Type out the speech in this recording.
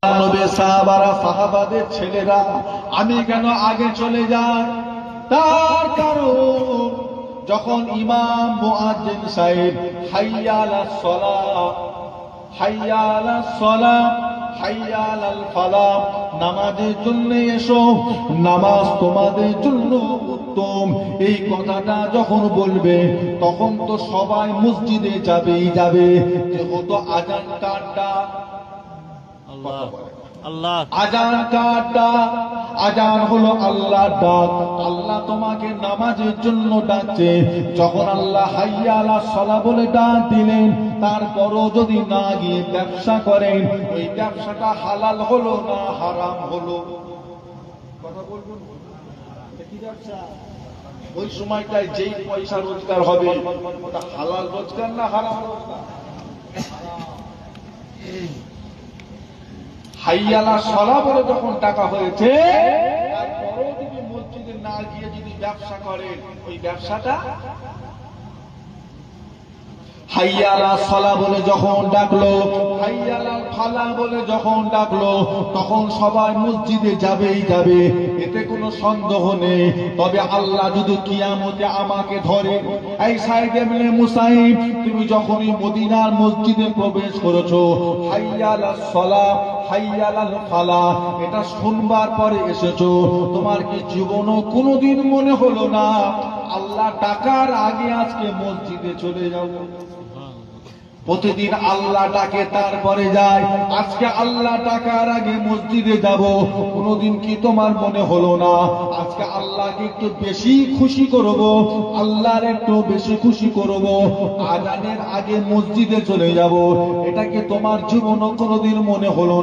নবী সাহাবারা সাহাবাদের ছেলেরা আমি কেন আগে চলে যাই? তার কারণ যখন ইমাম মুয়াজ্জিন সাহেব হাইয়া আলাস সালাহ হাইয়া আলাস সালাহ হাইয়া আলাল ফালাহ নামাজের জন্য এসো, নামাজ তোমাদের জন্য উত্তম, এই কথাটা যখন বলবে তখন তো সবাই মসজিদে যাবেই যাবে। যেহেতু আজান কাটটা আজান কাটটা আজান হলো আল্লাহর ডাক। আল্লাহ তোমাকে নামাজের জন্য ডাকছে। যখন আল্লাহ হাইয়া আলাস সালাহ বলে ডাক দিলেন, তারপরও যদি না গিয়ে ব্যবসা করেন, ওই ব্যবসাটা হালাল হলো না হারাম হলো? কথা বলবেন, কি ব্যবসা? ওই সময়টায় যেই পয়সা রোজগার হবে ওটা হালাল রোজগার না হারাম রোজগার? হাইয়া আলাস সালাহ বলে যখন টাকা হয়েছে, তারপরও যদি মসজিদে না গিয়ে যদি ব্যবসা করেন, ওই ব্যবসাটা হাইয়া আলাস সালাহ বলে যখন ডাকলো, হাইয়া আলাল ফালাহ বলে যখন ডাকলো, তখন সবাই মসজিদে যাবেই যাবে, এতে কোনো সন্দেহ নেই। তবে আল্লাহ যদি কিয়ামতে আমাকে ধরে, এই সাইদ ইবনে মুসাইব, তুমি যখনই মদিনার মসজিদে প্রবেশ করেছো, হাইয়া আলাস সালাহ হাইয়া আলাল ফালাহ এটা শুনবার পরে এসেছো, তোমার কি জীবনও কোনোদিন মনে হলো না আল্লাহ ডাকার আগে আজকে মসজিদে চলে যাবো? প্রতিদিন আল্লাহ ডাকে তারপরে যায়, আজকে আল্লাহ ডাকার আগে মসজিদে যাব। কোনদিন কি তোমার মনে হলো না আজকে আল্লাহকে একটু বেশি খুশি করব, আল্লাহর একটু বেশি খুশি করব, আজানের আগে মসজিদে চলে যাব? এটা কি তোমার জীবনও কোনদিন মনে হলো না?